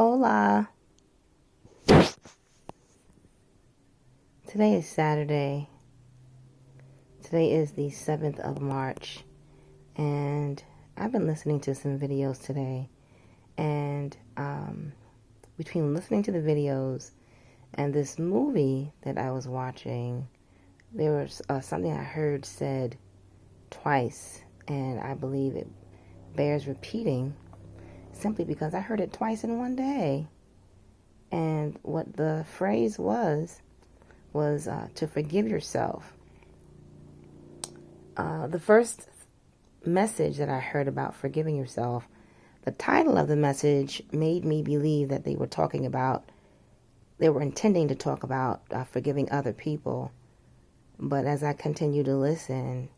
Hola. Today is Saturday. Today is the 7th of March. And I've been listening to some videos today. And between listening to the videos and this movie that I was watching, there was something I heard said twice. And I believe it bears repeating simply because I heard it twice in one day. And what the phrase was to forgive yourself. The first message that I heard about forgiving yourself, the title of the message made me believe that they were intending to talk about forgiving other people. But as I continued to listen,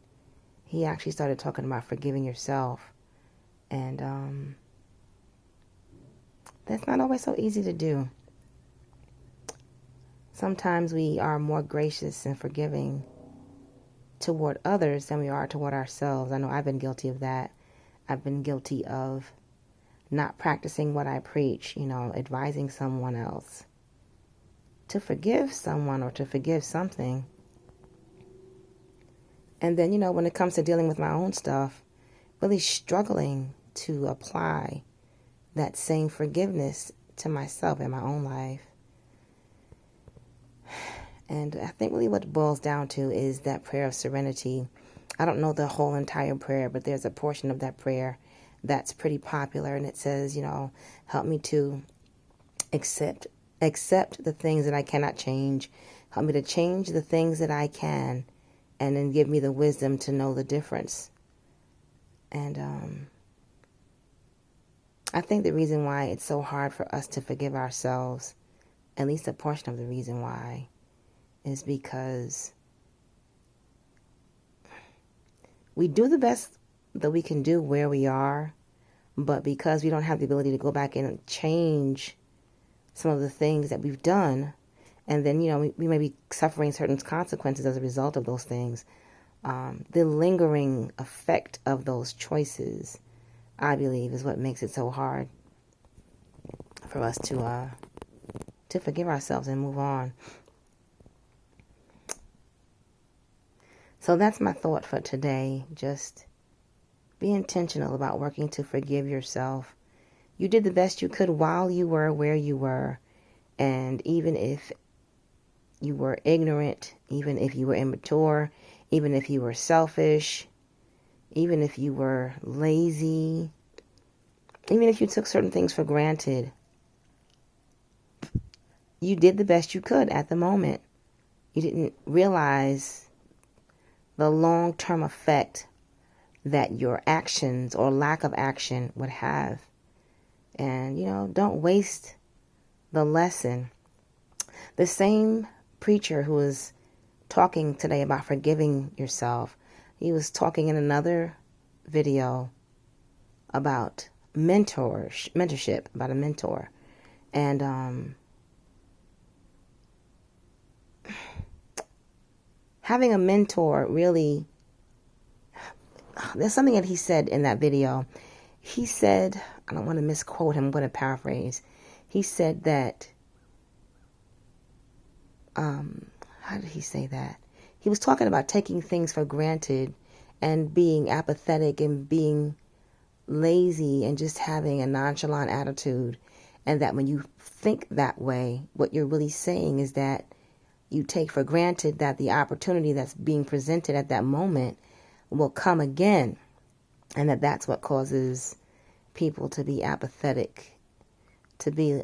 he actually started talking about forgiving yourself. And that's not always so easy to do. Sometimes we are more gracious and forgiving toward others than we are toward ourselves. I know I've been guilty of that. I've been guilty of not practicing what I preach, advising someone else to forgive someone or to forgive something. And then, when it comes to dealing with my own stuff, really struggling to apply that same forgiveness to myself in my own life. And I think really what it boils down to is that prayer of serenity. I don't know the whole entire prayer, but there's a portion of that prayer that's pretty popular. And it says, help me to accept the things that I cannot change. Help me to change the things that I can. And then give me the wisdom to know the difference. And I think the reason why it's so hard for us to forgive ourselves, at least a portion of the reason why, is because we do the best that we can do where we are, but because we don't have the ability to go back and change some of the things that we've done, and then, we may be suffering certain consequences as a result of those things, the lingering effect of those choices, I believe, is what makes it so hard for us to forgive ourselves and move on. So that's my thought for today. Just be intentional about working to forgive yourself. You did the best you could while you were where you were. And even if you were ignorant, even if you were immature, even if you were selfish, even if you were lazy, even if you took certain things for granted, you did the best you could at the moment. You didn't realize the long-term effect that your actions or lack of action would have. And, don't waste the lesson. The same preacher who was talking today about forgiving yourself, he was talking in another video about mentorship, about a mentor. And having a mentor really, there's something that he said in that video. He said, I don't want to misquote him, I'm going to paraphrase. He said that, how did he say that? He was talking about taking things for granted and being apathetic and being lazy and just having a nonchalant attitude. And that when you think that way, what you're really saying is that you take for granted that the opportunity that's being presented at that moment will come again. And that's what causes people to be apathetic, to be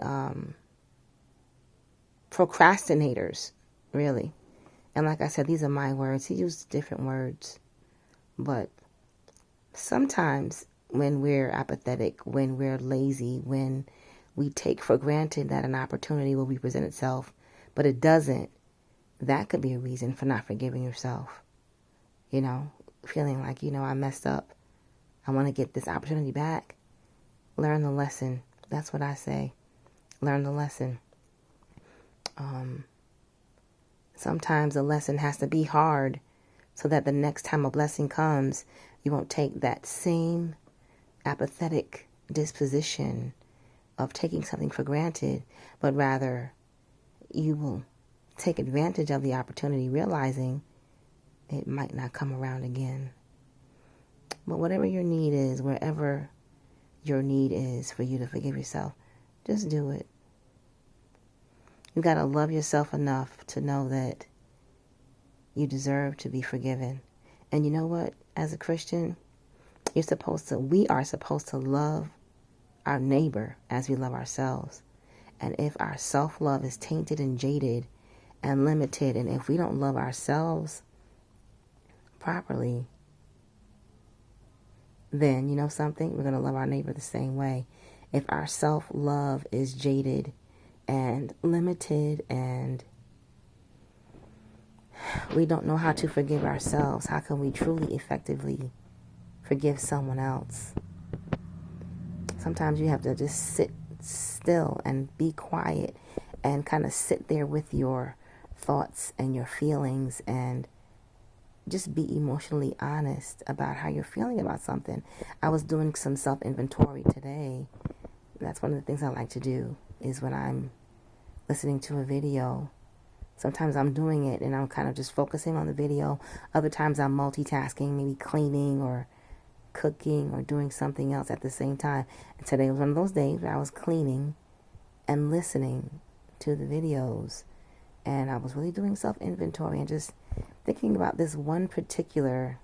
procrastinators, really. And like I said, these are my words. He used different words. But sometimes when we're apathetic, when we're lazy, when we take for granted that an opportunity will present itself, but it doesn't, that could be a reason for not forgiving yourself. Feeling like, I messed up. I want to get this opportunity back. Learn the lesson. That's what I say. Learn the lesson. Sometimes the lesson has to be hard so that the next time a blessing comes, you won't take that same apathetic disposition of taking something for granted, but rather you will take advantage of the opportunity, realizing it might not come around again. But whatever your need is, wherever your need is for you to forgive yourself, just do it. You got to love yourself enough to know that you deserve to be forgiven. And you know what? As a Christian, we are supposed to love our neighbor as we love ourselves. And if our self-love is tainted and jaded and limited, and if we don't love ourselves properly, then you know something? We're going to love our neighbor the same way. If our self-love is jaded and limited and we don't know how to forgive ourselves, how can we truly effectively forgive someone else? Sometimes you have to just sit still and be quiet and kind of sit there with your thoughts and your feelings and just be emotionally honest about how you're feeling about something. I was doing some self-inventory today. That's one of the things I like to do, is when I'm listening to a video. Sometimes I'm doing it and I'm kind of just focusing on the video. Other times I'm multitasking, maybe cleaning or cooking or doing something else at the same time. And today was one of those days where I was cleaning and listening to the videos. And I was really doing self-inventory and just thinking about this one particular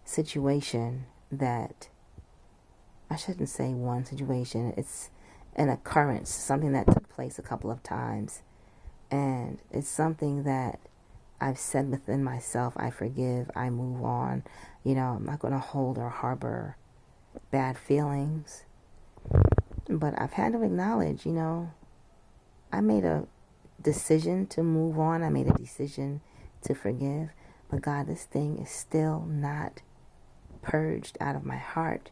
situation that, I shouldn't say one situation, it's an occurrence, something that took place a couple of times. And it's something that I've said within myself: I forgive, I move on. You know, I'm not going to hold or harbor bad feelings. But I've had to acknowledge, you know, I made a decision to move on. I made a decision to forgive. But God, this thing is still not purged out of my heart.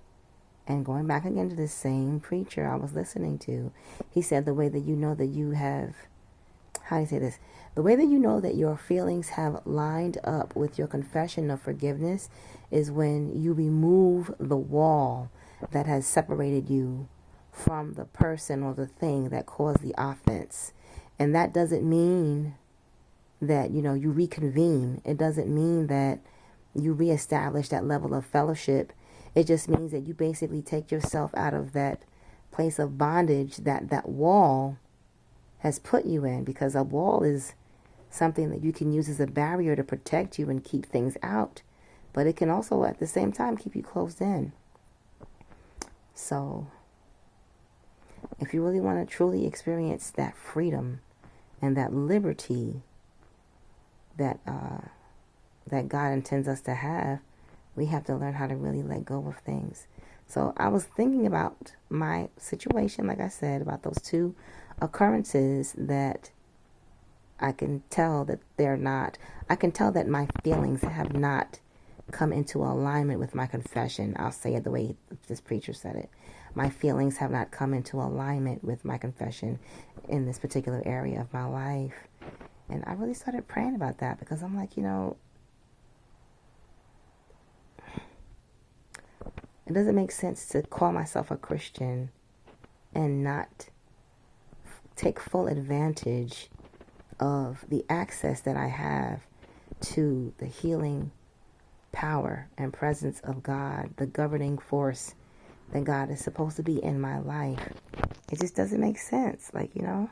And going back again to the same preacher I was listening to, he said the way that you know that you have, how do you say this? The way that you know that your feelings have lined up with your confession of forgiveness is when you remove the wall that has separated you from the person or the thing that caused the offense. And that doesn't mean that, you know, you reconvene. It doesn't mean that you reestablish that level of fellowship. It just means that you basically take yourself out of that place of bondage that wall has put you in, because a wall is something that you can use as a barrier to protect you and keep things out, but it can also at the same time keep you closed in. So if you really want to truly experience that freedom and that liberty that that God intends us to have, we have to learn how to really let go of things. So I was thinking about my situation, like I said, about those two occurrences that I can tell that I can tell that my feelings have not come into alignment with my confession. I'll say it the way this preacher said it. My feelings have not come into alignment with my confession in this particular area of my life. And I really started praying about that, because I'm like, you know, it doesn't make sense to call myself a Christian and not take full advantage of the access that I have to the healing power and presence of God, the governing force that God is supposed to be in my life. It just doesn't make sense. Like, you know,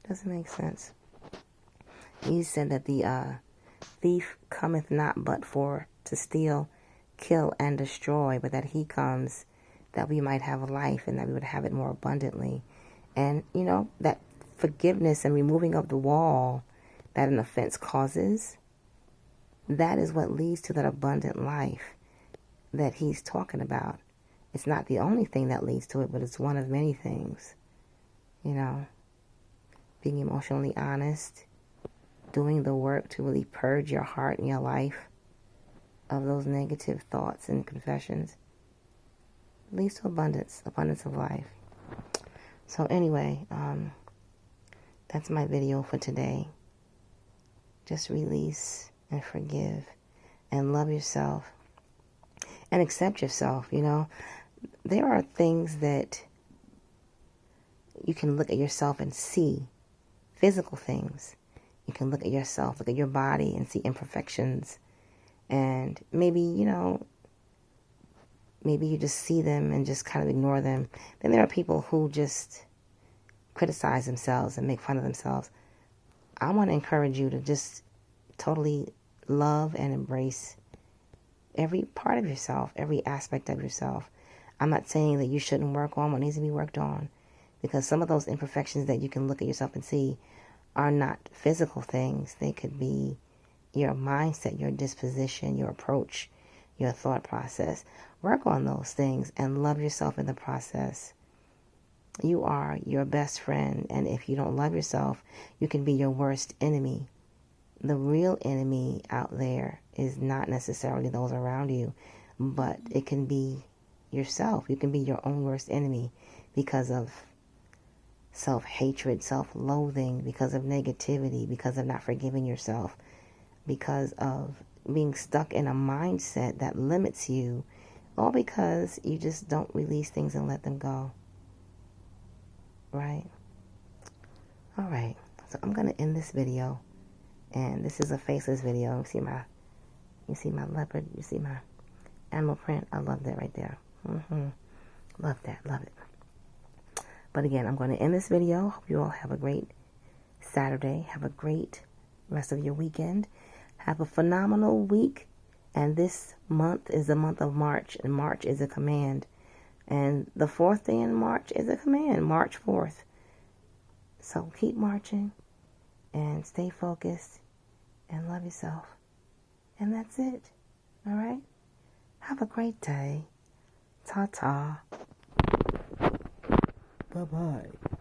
doesn't make sense. He said that the thief cometh not but for to steal, kill, and destroy, but that he comes that we might have life and that we would have it more abundantly. And, you know, that forgiveness and removing of the wall that an offense causes, that is what leads to that abundant life that he's talking about. It's not the only thing that leads to it, but it's one of many things. You know, being emotionally honest, doing the work to really purge your heart and your life of those negative thoughts and confessions leads to abundance of life. So anyway, that's my video for today. Just release and forgive and love yourself and accept yourself. You know, there are things that you can look at yourself and see physical things. You can look at yourself, look at your body and see imperfections. And maybe, maybe you just see them and just kind of ignore them. Then there are people who just criticize themselves and make fun of themselves. I want to encourage you to just totally love and embrace every part of yourself, every aspect of yourself. I'm not saying that you shouldn't work on what needs to be worked on, because some of those imperfections that you can look at yourself and see are not physical things. They could be your mindset, your disposition, your approach, your thought process. Work on those things and love yourself in the process. You are your best friend, and if you don't love yourself, you can be your worst enemy. The real enemy out there is not necessarily those around you, but it can be yourself. You can be your own worst enemy because of self-hatred, self-loathing, because of negativity, because of not forgiving yourself, because of being stuck in a mindset that limits you, all because you just don't release things and let them go. Right? All right. So I'm going to end this video. And this is a faceless video. You see my leopard? You see my animal print? I love that right there. Love that. Love it. But again, I'm going to end this video. Hope you all have a great Saturday. Have a great rest of your weekend. Have a phenomenal week. And this month is the month of March. And March is a command. And the 4th day in March is a command. March 4th. So keep marching. And stay focused. And love yourself. And that's it. All right? Have a great day. Ta-ta. Bye-bye.